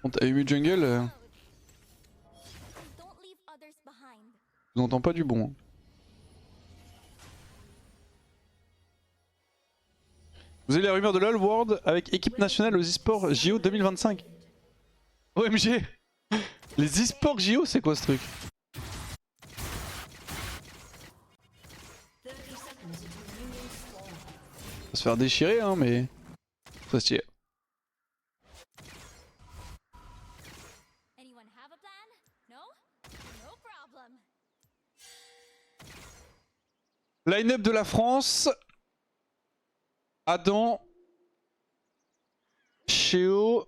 On t'a eu jungle, je n'entends pas du bon. Hein. Vous avez les rumeurs de LoL World avec équipe nationale aux esports JO 2025. OMG. Les esports JO, c'est quoi ce truc? On va se faire déchirer, hein, mais... Très stylé. Line-up de la France. Adam. Cheo.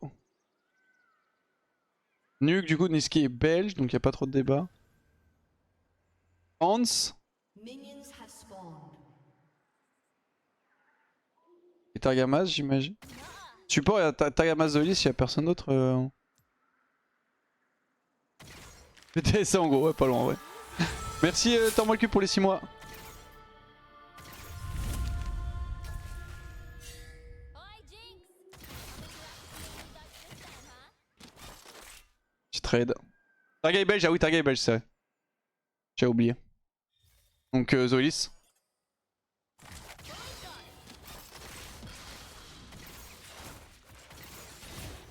Nuke, du coup, Niski est belge, donc il n'y a pas trop de débat. Hans. Et Targamas, j'imagine. Support, il y a Targamas de liste, il n'y a personne d'autre. PTSA en gros, ouais, pas loin, ouais. Merci, Tormol Cube pour les 6 mois. Petit trade. Targamas belge, ah oui, Targamas belge, c'est vrai. J'ai oublié. Donc, Zoelis.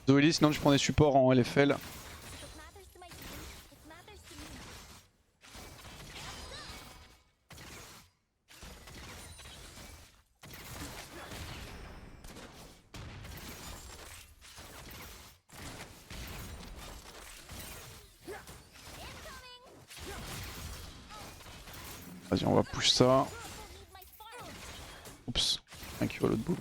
Zoelis, sinon je prends des supports en LFL. Vas-y, on va push ça. Oups, un qui voit l'autre boule.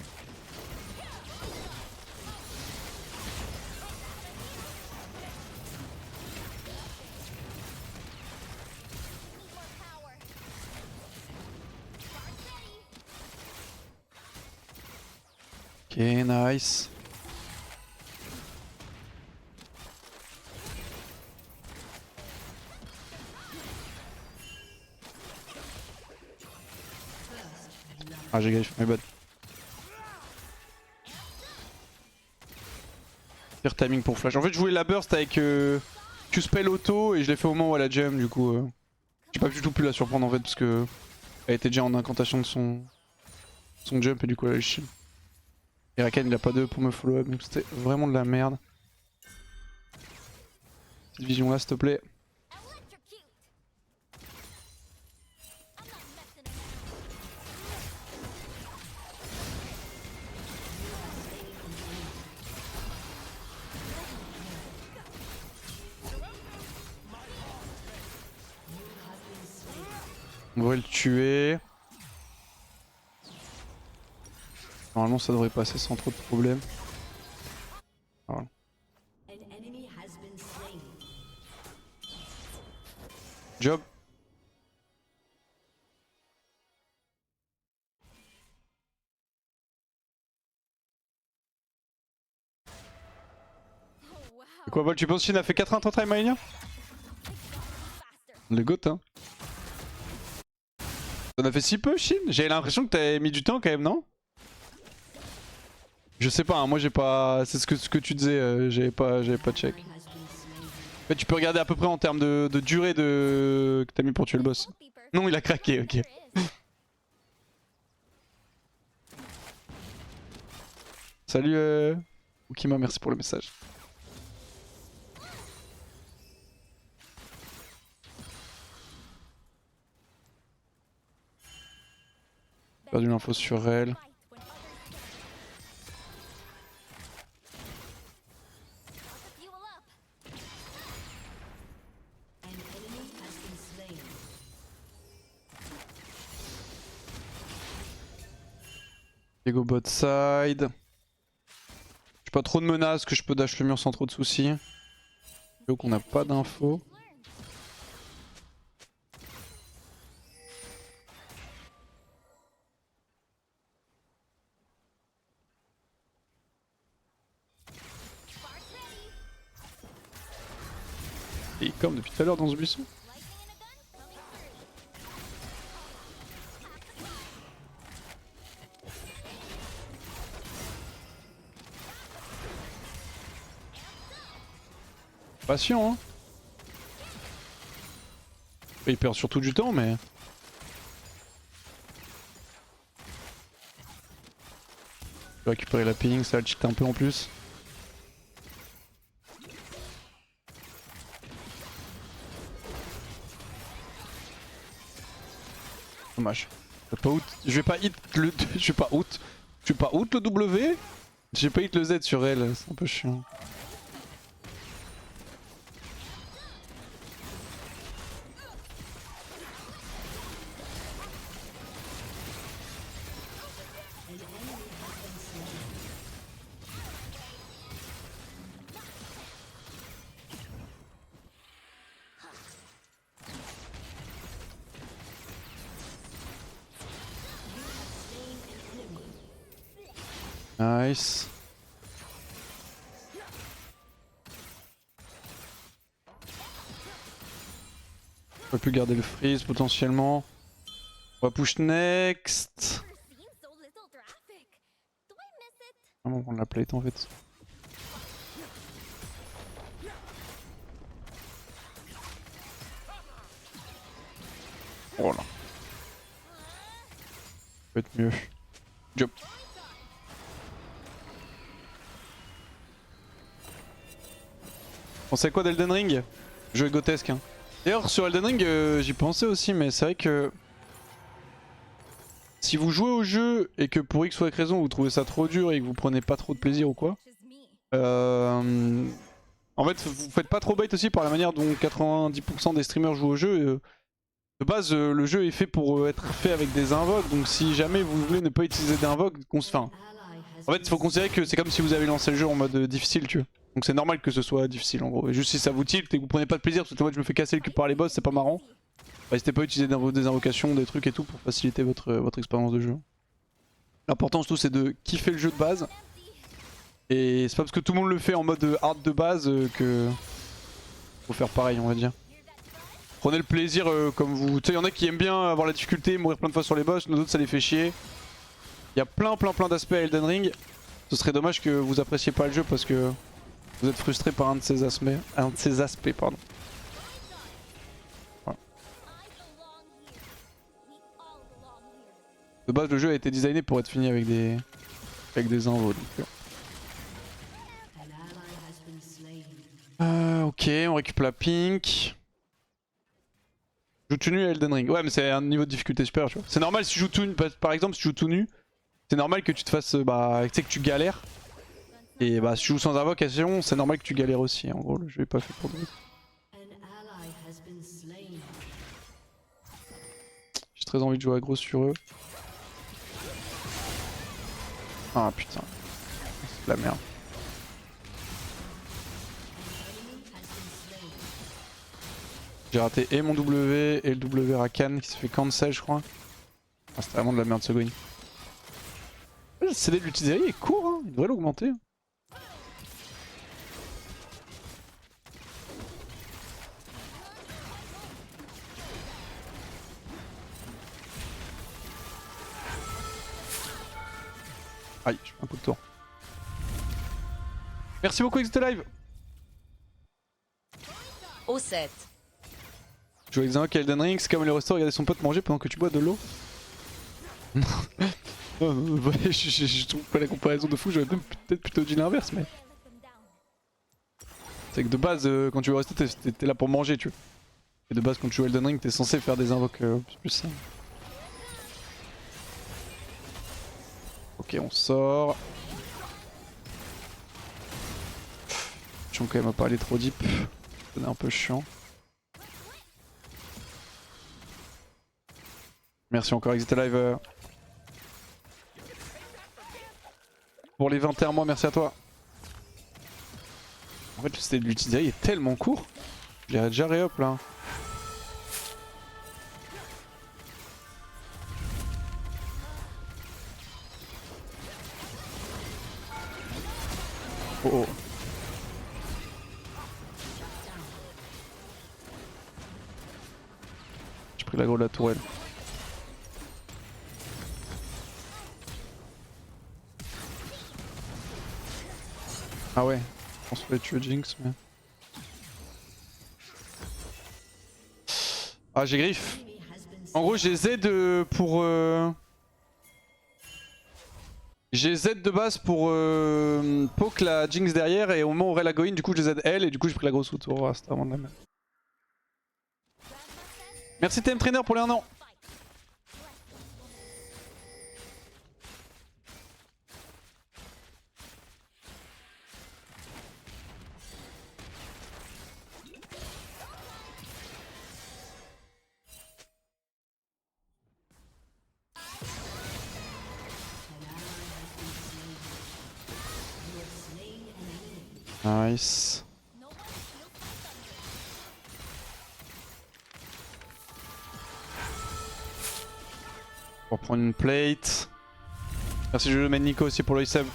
Ok, nice. Ah, j'ai gagné, my bad. Pire timing pour flash. En fait, je voulais la burst avec Q-spell auto et je l'ai fait au moment où elle a jam, du coup. J'ai pas du tout pu la surprendre en fait parce que elle était déjà en incantation de son jump et du coup elle a eu shield. Et Rakan il a pas d'E pour me follow up donc c'était vraiment de la merde. Petite vision là s'il te plaît. On devrait le tuer. Normalement ça devrait passer sans trop de problèmes. Voilà. Job. Et quoi Vol, tu penses que Shin a fait 4-1 ton time Mania? Le goat hein. T'en as fait si peu Shin? J'avais l'impression que t'avais mis du temps quand même, non? Je sais pas, hein, moi j'ai pas... C'est ce que tu disais, j'avais pas check. En fait tu peux regarder à peu près en termes de durée que t'as mis pour tuer le boss. Non il a craqué, ok. Salut Ukima, merci pour le message. J'ai perdu l'info sur elle. Diego bot side. J'ai pas trop de menaces que je peux dash le mur sans trop de soucis. Donc on n'a pas d'infos. Et il comme depuis tout à l'heure dans ce buisson. Patient, hein. Il perd surtout du temps, mais... Je vais récupérer la ping, ça va le cheater un peu en plus. Dommage. Je vais pas hit le... Je vais pas out le W. J'ai pas hit le Z sur elle, c'est un peu chiant. Nice. On peut plus garder le freeze potentiellement. On va push next. Ah bon, on l'a plate en fait. Oh là. Ça peut être mieux. Job. On sait quoi d'Elden Ring? Jeu égotesque hein. D'ailleurs sur Elden Ring j'y pensais aussi mais c'est vrai que si vous jouez au jeu et que pour X ou Y raison vous trouvez ça trop dur et que vous prenez pas trop de plaisir ou quoi, en fait vous faites pas trop bait aussi par la manière dont 90% des streamers jouent au jeu. De base le jeu est fait pour être fait avec des invoques, donc si jamais vous voulez ne pas utiliser d'invoques, enfin, en fait il faut considérer que c'est comme si vous avez lancé le jeu en mode difficile tu vois. Donc c'est normal que ce soit difficile en gros. Et juste si ça vous tilt et que vous prenez pas de plaisir parce que moi je me fais casser le cul par les boss, c'est pas marrant. Bah, n'hésitez pas à utiliser des invocations, des trucs et tout pour faciliter votre expérience de jeu. L'important surtout c'est de kiffer le jeu de base. Et c'est pas parce que tout le monde le fait en mode hard de base que faut faire pareil on va dire. Prenez le plaisir comme vous... Tu sais, il y en a qui aiment bien avoir la difficulté, mourir plein de fois sur les boss, nous autres ça les fait chier. Il y a plein d'aspects à Elden Ring. Ce serait dommage que vous appréciez pas le jeu parce que vous êtes frustré par un de ces aspects. Pardon. Voilà. De base le jeu a été designé pour être fini avec des invos. Ok, on récupère la pink. Je joue tout nu à Elden Ring. Ouais mais c'est un niveau de difficulté supérieur tu vois. C'est normal si tu joues tout nu, par exemple si tu joues tout nu, c'est normal que tu te fasses, bah, tu sais que tu galères. Et bah si tu joues sans invocation, c'est normal que tu galères aussi. En gros le jeu est pas fait pour nous. J'ai très envie de jouer aggro sur eux. Ah putain, c'est de la merde. J'ai raté et mon W et le W Rakan qui s'est fait cancel je crois. Ah, c'était vraiment de la merde ce going. Le CD de l'utiliser est court, hein. Il devrait l'augmenter. Aïe, je fais un coup de tour. Merci beaucoup Exit Live. Au 7. Jouer avec Zanok et Elden Ring, c'est comme le resto, regarder son pote manger pendant que tu bois de l'eau. Je trouve pas la comparaison de fou, j'aurais peut-être plutôt dit l'inverse mais... C'est que de base quand tu veux rester t'es là pour manger tu vois. Et de base quand tu joues Elden Ring t'es censé faire des invoques plus ça. Ok on sort. Je quand même à pas aller trop deep. C'est un peu chiant. Merci encore Exit Live pour les 21 mois, merci à toi. En fait le stade de l'utiliser est tellement court. Je l'ai déjà ré-up là. Oh oh. J'ai pris l'aggro de la tourelle. Ah ouais, on se fait tuer Jinx mais... Ah j'ai griffe. En gros j'ai Z pour... J'ai Z de base pour poke la Jinx derrière et au moment où Aurel a go in, du coup j'ai Z elle et du coup j'ai pris la grosse route. Oh, c'était vraiment de la merde. Merci TM Trainer pour les 1 an. Nice. On va prendre une plate. Merci je mets Nico aussi pour le sub.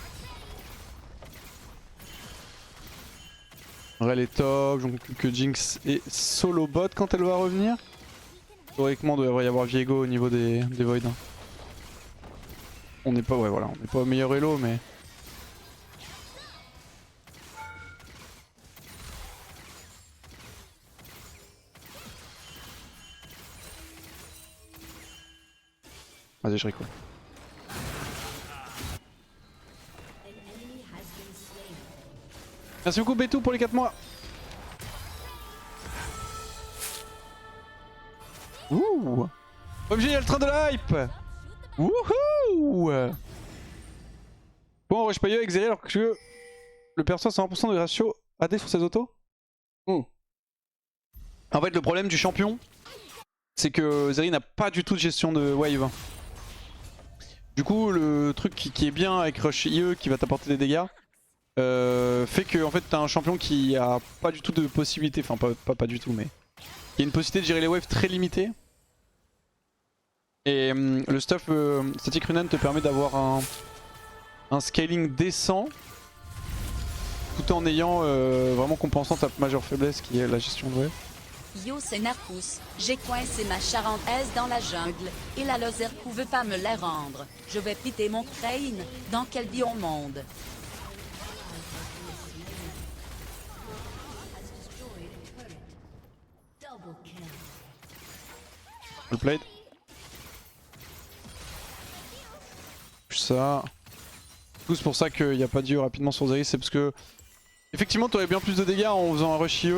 Elle est top, j'en conclue que Jinx est solo bot quand elle va revenir. Théoriquement il devrait y avoir Viego au niveau des Void. On n'est pas, ouais, voilà, on n'est pas au meilleur elo mais... Vas-y je recall. Merci beaucoup Betou pour les 4 mois. Ouh. OMG, il y a le train de la hype. Wouhou. Bon, on rush pas avec Zeri alors que le perso a 100% de ratio AD sur ses autos. En fait, le problème du champion, c'est que Zeri n'a pas du tout de gestion de wave. Du coup, le truc qui est bien avec Rush IE qui va t'apporter des dégâts, fait que en fait t'as un champion qui a pas du tout de possibilité, enfin pas du tout, mais il y a une possibilité de gérer les waves très limitée. Et le stuff Static Runan te permet d'avoir un scaling décent tout en ayant vraiment compensant ta majeure faiblesse qui est la gestion de wave. Yo c'est Narcous, j'ai coincé ma charentaise dans la jungle et la Lozerku veut pas me la rendre. Je vais piter mon crâne, dans quel biome monde? Le plate. Ça. Du coup c'est pour ça qu'il n'y a pas d'IE rapidement sur Zeri, c'est parce que effectivement tu aurais bien plus de dégâts en faisant un rush IE.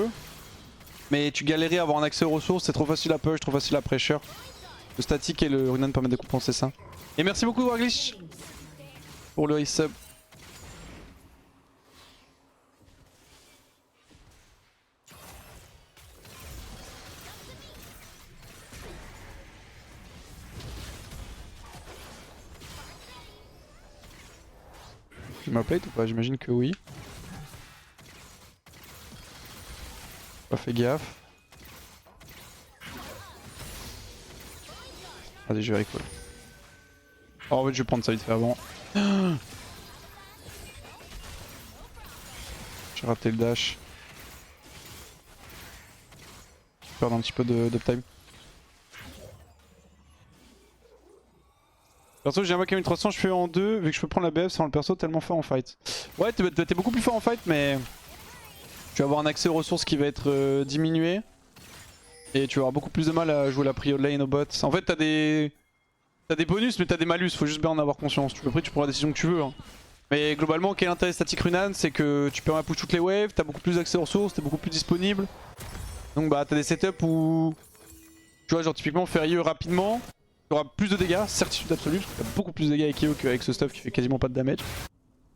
Mais tu galérais à avoir un accès aux ressources, c'est trop facile à push, trop facile à pressure. Le static et le Runan permettent de compenser ça. Et merci beaucoup Warglish pour le resub. Tu m'as plate ou pas? J'imagine que oui. Pas fait gaffe. Allez, je vais recall. Oh, en fait, je vais prendre ça vite fait avant. J'ai raté le dash. Je perds un petit peu d'uptime. Perso, j'ai un bac à 1300, je fais en 2 vu que je peux prendre la BF sans le perso tellement fort en fight. Ouais, t'es beaucoup plus fort en fight, mais tu vas avoir un accès aux ressources qui va être diminué. Et tu vas avoir beaucoup plus de mal à jouer la prio lane au bot. En fait, t'as des bonus, mais t'as des malus, faut juste bien en avoir conscience. Après, tu prends la décision que tu veux. Hein. Mais globalement, quel intérêt Static Runan, c'est que tu permets à push toutes les waves, t'as beaucoup plus d'accès aux ressources, t'es beaucoup plus disponible. Donc bah t'as des setups où, tu vois, genre typiquement faire IE rapidement, t'auras plus de dégâts, certitude absolue, parce que t'as beaucoup plus de dégâts avec IE qu'avec ce stuff qui fait quasiment pas de damage.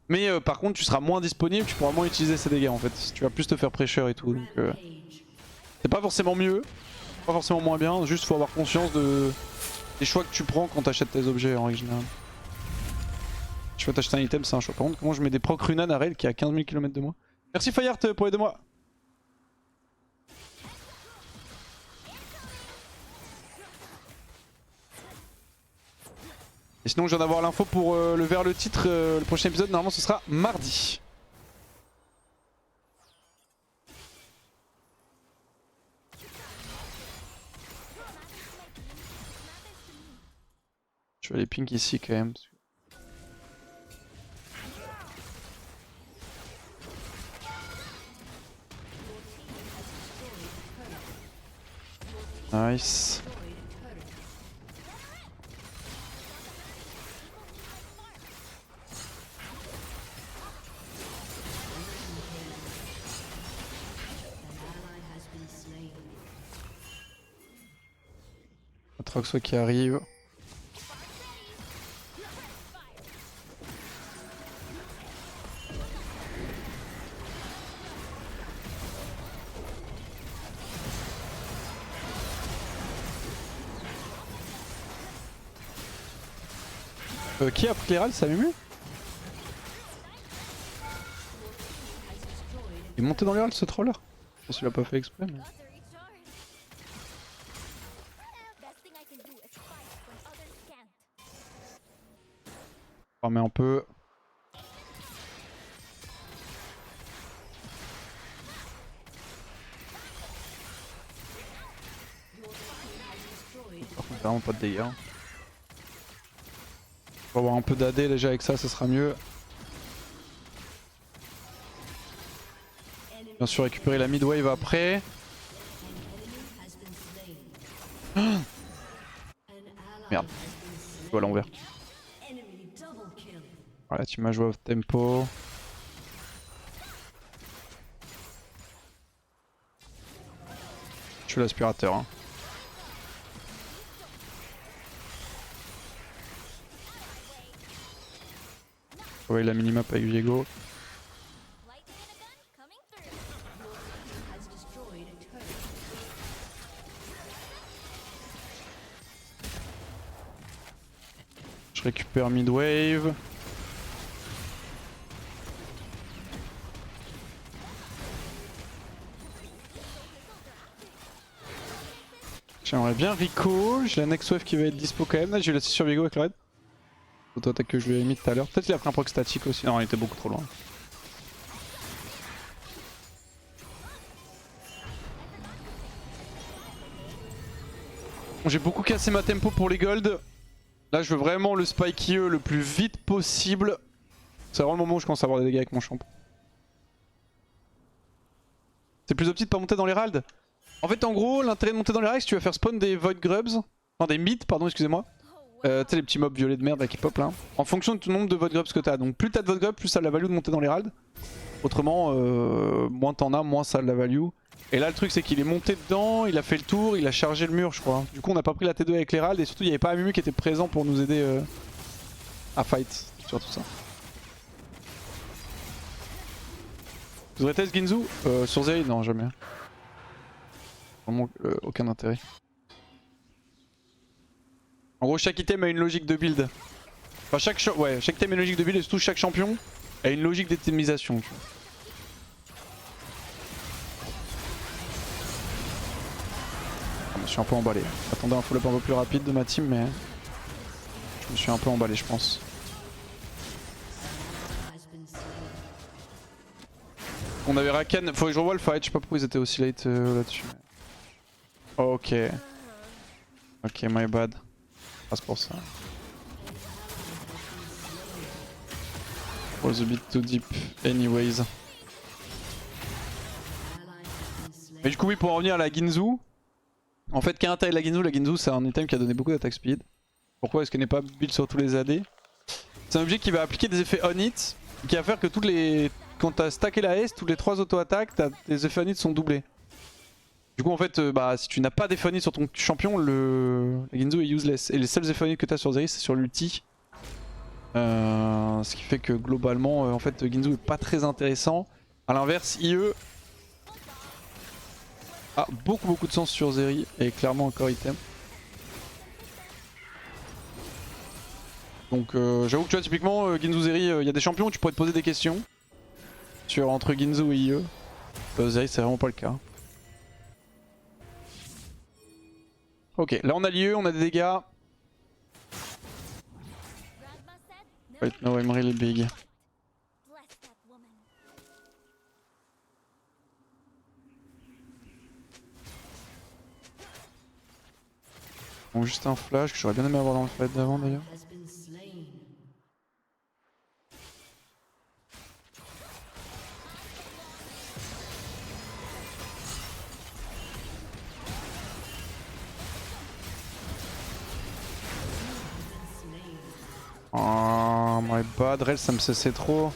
Mais par contre, tu seras moins disponible, tu pourras moins utiliser ces dégâts en fait. Tu vas plus te faire pressure et tout. Donc c'est pas forcément mieux, pas forcément moins bien, juste faut avoir conscience des choix que tu prends quand t'achètes tes objets en règle générale. Je peux t'acheter un item, c'est un choix. Par contre, comment je mets des proc Runan à Rail qui est à 15 000 km de moi? Merci Fayart pour les 2 mois. Et sinon, je viens d'avoir l'info pour le vers le titre. Le prochain épisode, normalement, ce sera mardi. Je vais aller pink ici quand même. Nice. Atroxo qui arrive. Qui a pris l'Hérald, ça Mumu? Il est monté dans l'Hérald ce troller? Je pense qu'il a pas fait exprès mais... On remet un peu. Par contre vraiment pas de dégâts. On va avoir un peu d'AD déjà avec ça, ça sera mieux. Bien sûr récupérer la mid wave après. Merde. Je joue à l'envers. Voilà, tu m'as joué au tempo. Je suis l'aspirateur. Hein. Ouais, la minimap avec Viego. Je récupère mid wave. J'aimerais bien Rico, j'ai la next wave qui va être dispo quand même. Là j'ai eu la sur Viego avec le raid. Auto-attaque que je lui ai mis tout à l'heure. Peut-être qu'il a pris un proc statique aussi. Non, il était beaucoup trop loin. J'ai beaucoup cassé ma tempo pour les gold. Là je veux vraiment le spike IE le plus vite possible. C'est vraiment le moment où je commence à avoir des dégâts avec mon champ. C'est plus optique de pas monter dans l'Herald. En fait en gros l'intérêt de monter dans l'Herald c'est que tu vas faire spawn des Void Grubs. Non des mythes pardon excusez-moi. Tu sais les petits mobs violets de merde là qui pop là. En fonction du nombre de Void Grubs que t'as. Donc plus t'as de Void Grubs plus ça a la value de monter dans l'Herald. Autrement moins t'en as moins ça a la value. Et là le truc c'est qu'il est monté dedans, il a fait le tour, il a chargé le mur je crois. Du coup on n'a pas pris la T2 avec l'Herald et surtout il n'y avait pas Amumu qui était présent pour nous aider à fight sur tout ça. Vous aurez test Ginzu sur Zeri? Non jamais. Vraiment aucun intérêt. En gros chaque item a une logique de build. Enfin chaque item a une logique de build et surtout chaque champion a une logique d'itemisation. Je suis un peu emballé. J'attendais un follow-up un peu plus rapide de ma team mais je me suis un peu emballé je pense. On avait Raken, faut que je revoie le fight, je sais pas pourquoi ils étaient aussi late là-dessus. Ok. Ok, my bad. Ah, c'est pour ça. Was a bit too deep anyways. Mais du coup oui, pour en revenir à la Ginzu. En fait, qu'un taille la Ginzu c'est un item qui a donné beaucoup d'attaque speed. Pourquoi est-ce qu'elle n'est pas build sur tous les AD? C'est un objet qui va appliquer des effets on-hit, qui va faire que toutes les... Quand t'as stacké la S, toutes les 3 auto-attaques, tes effets on-hit sont doublés. Du coup en fait, si tu n'as pas d'effet on-hit sur ton champion, la Ginzu est useless. Et les seuls effets on-hit que t'as sur Zeri, c'est sur l'ulti. Ce qui fait que globalement, en fait, Ginzu est pas très intéressant. A l'inverse, IE a beaucoup de sens sur Zeri et est clairement encore item. Donc j'avoue que tu vois typiquement Ginzu Zeri, il y a des champions où tu pourrais te poser des questions sur entre Ginzu et IE. Zeri c'est vraiment pas le cas. Ok, là on a l'IE, on a des dégâts. Right now I'm really big. Bon, juste un flash que j'aurais bien aimé avoir dans le fight d'avant d'ailleurs. My bad, Rel ça me cessait trop.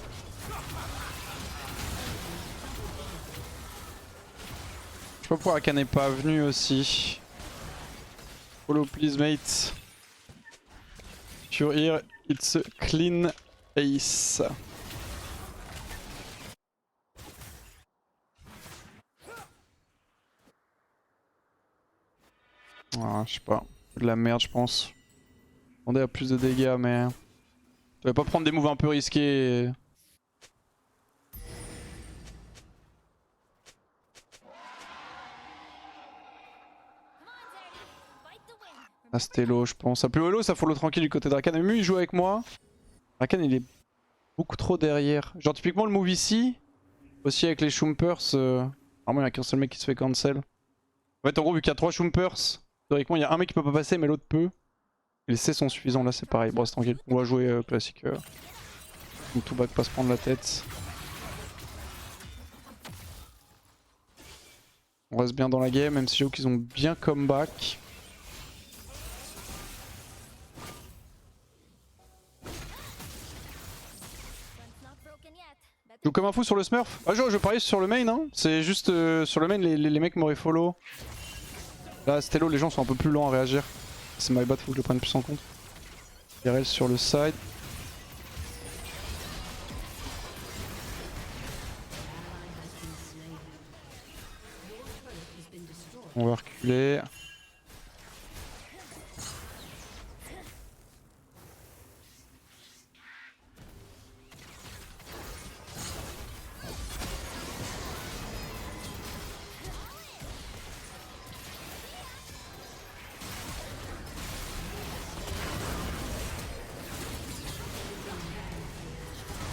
Je sais pas pourquoi Rakan n'est pas venu aussi. Follow please mate. If you're here, it's a clean ace. Ah, je sais pas. De la merde je pense. Demander à plus de dégâts mais... Je vais pas prendre des moves un peu risqués. Ah c'était low je pense. Ça plus low ça follow tranquille du côté de Rakan. Mais lui il joue avec moi. Rakan il est beaucoup trop derrière. Genre typiquement le move ici. Aussi avec les Schumpers. Normalement il y a qu'un seul mec qui se fait cancel. En fait en gros vu qu'il y a 3 Schumpers. Théoriquement il y a un mec qui peut pas passer mais l'autre peut. Et les C sont suffisants là c'est pareil. Bon c'est tranquille. On va jouer classique. Donc tout back pas se prendre la tête. On reste bien dans la game même si j'avoue qu'ils ont bien comeback. Je joue comme un fou sur le smurf. Ah je parie sur le main hein. C'est juste sur le main les mecs m'auraient follow. Là Stello les gens sont un peu plus lents à réagir. C'est my bad, faut que je le prenne plus en compte. RL sur le side. On va reculer.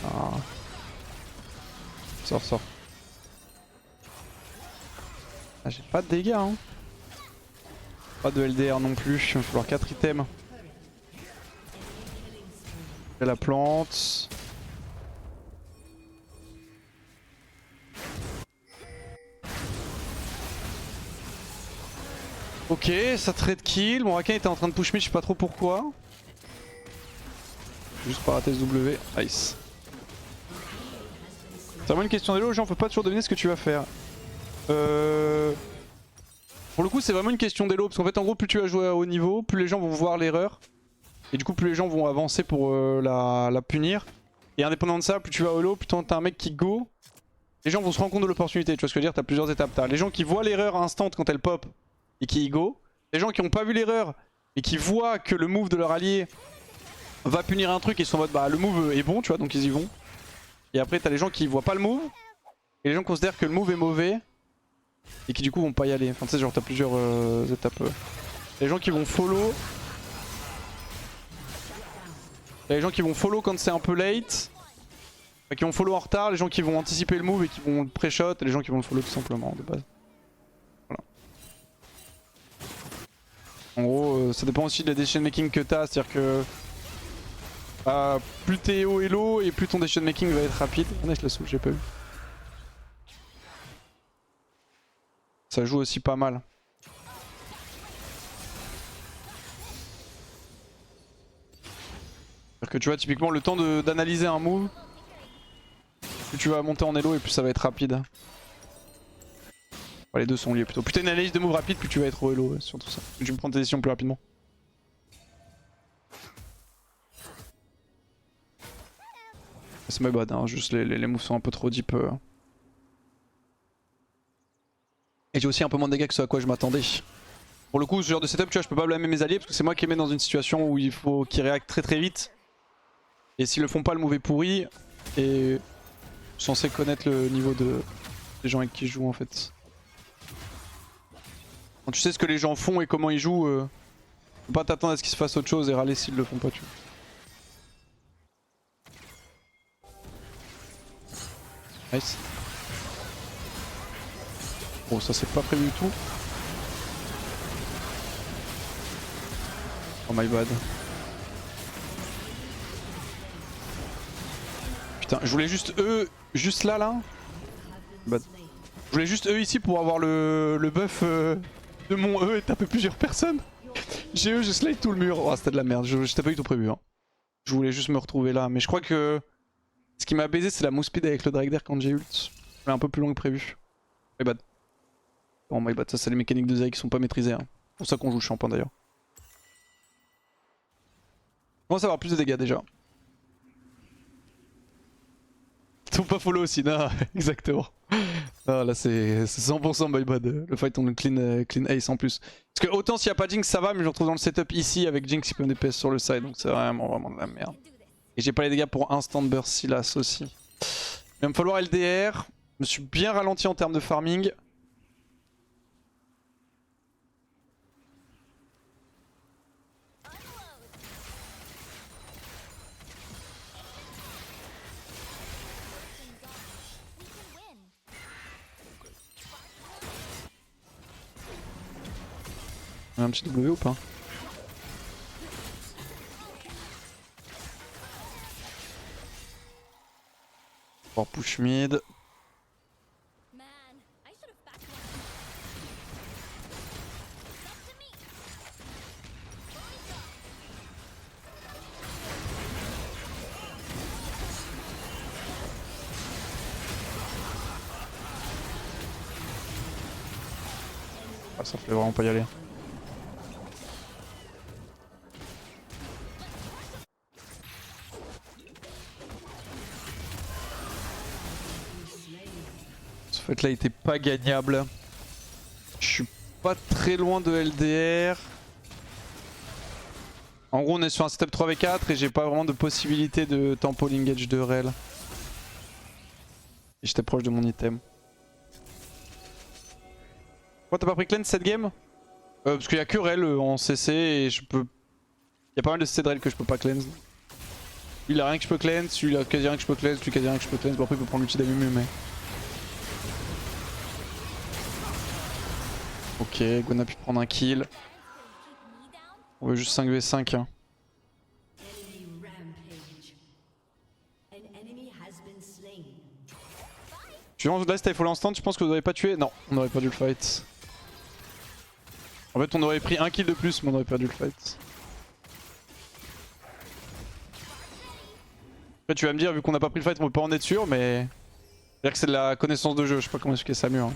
Ah. Sors. Ah, j'ai pas de dégâts hein. Pas de LDR non plus, il va falloir 4 items. Et la plante. Ok, ça trade kill. Mon Rakan était en train de push mid, je sais pas trop pourquoi. Juste par rater ce W. Nice. C'est vraiment une question d'élo, gens, faut pas toujours deviner ce que tu vas faire. Pour le coup, c'est vraiment une question d'élo, parce qu'en fait, en gros, plus tu vas jouer à haut niveau, plus les gens vont voir l'erreur. Et du coup, plus les gens vont avancer pour la punir. Et indépendamment de ça, plus tu vas au low, plus t'as un mec qui go. Les gens vont se rendre compte de l'opportunité, tu vois ce que je veux dire, t'as plusieurs étapes. T'as les gens qui voient l'erreur instant quand elle pop et qui y go. Les gens qui ont pas vu l'erreur et qui voient que le move de leur allié va punir un truc et ils sont en mode bah le move est bon, tu vois, donc ils y vont. Et après t'as les gens qui voient pas le move et les gens considèrent que le move est mauvais et qui du coup vont pas y aller. Enfin tu sais genre t'as plusieurs étapes. Les gens qui vont follow. Les gens qui vont follow quand c'est un peu late. Enfin, qui vont follow en retard, les gens qui vont anticiper le move et qui vont le pré-shot, et les gens qui vont le follow tout simplement de base. Voilà. En gros ça dépend aussi de la decision making que t'as, c'est-à-dire que plus t'es haut et low et plus ton decision making va être rapide. On a je la soupe, j'ai pas eu. Ça joue aussi pas mal. C'est-à-dire que tu vois typiquement le temps d'analyser un move, plus tu vas monter en elo et plus ça va être rapide. Enfin, les deux sont liés plutôt. Plus t'as une analyse de move rapide, plus tu vas être au elo, surtout ça. Plus tu peux prendre tes décisions plus rapidement. C'est my bad, hein, juste les moves sont un peu trop deep. Et j'ai aussi un peu moins de dégâts que ce à quoi je m'attendais. Pour le coup, ce genre de setup, tu vois, je peux pas blâmer mes alliés parce que c'est moi qui les mets dans une situation où il faut qu'ils réactent très vite. Et s'ils le font pas, le move est pourri. Et je suis censé connaître le niveau des gens avec qui je joue en fait. Quand tu sais ce que les gens font et comment ils jouent, faut pas t'attendre à ce qu'ils se fassent autre chose et râler s'ils le font pas, tu vois. Nice. Bon, ça c'est pas prévu du tout. Oh my bad. Putain, je voulais juste eux, juste là. Bad. Je voulais juste eux ici pour avoir le buff de mon E et taper plusieurs personnes. J'ai E, j'ai slide tout le mur. Oh, c'était de la merde, je t'ai pas du tout prévu. Hein. Je voulais juste me retrouver là. Mais je crois que ce qui m'a baisé, c'est la move speed avec le Drake d'air quand j'ai ult. Elle est un peu plus long que prévu. My bad. Oh my bad, ça c'est les mécaniques de Zai qui sont pas maîtrisées. Hein. C'est pour ça qu'on joue champ d'ailleurs. On commence à avoir plus de dégâts déjà. Ils sont pas follow aussi, non, exactement. Ah, là c'est 100% my bad. Le fight on le clean ace en plus. Parce que autant s'il n'y a pas Jinx ça va, mais je me retrouve dans le setup ici avec Jinx qui peut me DPS sur le side. Donc c'est vraiment de la merde. Et j'ai pas les dégâts pour instant burst Silas aussi. Il va me falloir LDR. Je me suis bien ralenti en termes de farming. Un petit W ou pas? Pour push mid. Ah, ça fait vraiment pas y aller. Ce fight là était pas gagnable. Je suis pas très loin de LDR. En gros on est sur un setup 3v4 et j'ai pas vraiment de possibilité de tempo l'engage de Rel. Et j'étais proche de mon item. Pourquoi t'as pas pris cleanse cette game? Parce qu'il y a que Rel en CC et je peux... Il y a pas mal de CC de Rel que je peux pas cleanse. Lui il a rien que je peux cleanse, lui il a quasi rien que je peux cleanse, lui quasi rien que je peux cleanse. Bon après il peut prendre l'ulti d'Amumu mais... Ok, Gwen a pu prendre un kill. On veut juste 5v5 hein. Tu vois, là si t'avais follow instant, tu penses que vous n'auriez pas tué? Non, on aurait perdu le fight. En fait on aurait pris un kill de plus mais on aurait perdu le fight. Après tu vas me dire vu qu'on n'a pas pris le fight on peut pas en être sûr mais... C'est-à-dire que c'est de la connaissance de jeu, je sais pas comment expliquer ça mieux. Hein.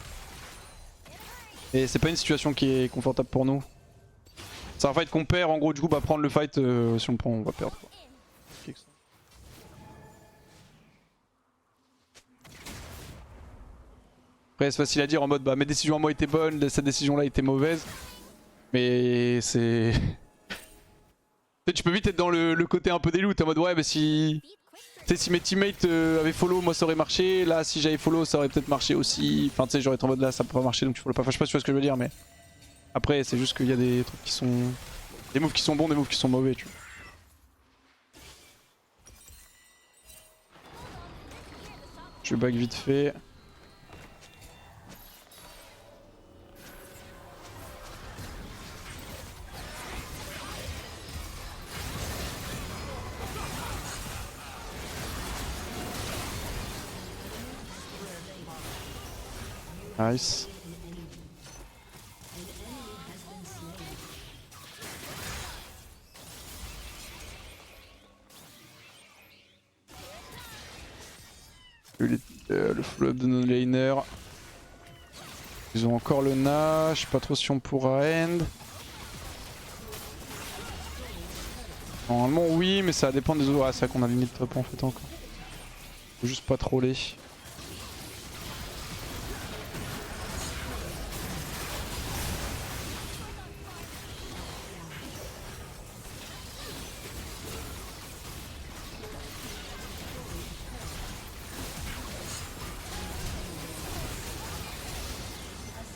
Et c'est pas une situation qui est confortable pour nous. C'est un fight qu'on perd, en gros du coup bah prendre le fight, si on le prend on va perdre. Quoi. Après c'est facile à dire en mode bah mes décisions à moi étaient bonnes, cette décision là était mauvaise. Mais c'est... Tu peux vite être dans le côté un peu des loots en mode ouais mais si... Tu sais si mes teammates avaient follow moi ça aurait marché, là si j'avais follow ça aurait peut-être marché aussi. Enfin tu sais j'aurais été en mode là ça pourrait marcher donc tu follow pas, enfin je sais pas si tu vois ce que je veux dire mais... Après c'est juste qu'il y a des trucs qui sont... Des moves qui sont bons, des moves qui sont mauvais tu vois. Je back vite fait. Nice. Le follow-up de nos laners. Ils ont encore le Na, je sais pas trop si on pourra end. Normalement oui mais ça dépend des autres. Ah c'est vrai qu'on a limite top en fait encore. Faut juste pas troller.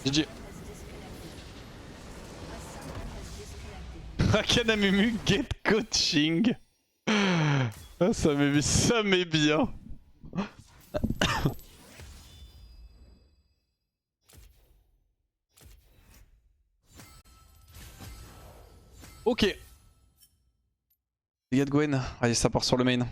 GG. Akanamumu get coaching. Ah, ça m'est bien. Ok. Les gars de Gwen, allez ça part sur le main.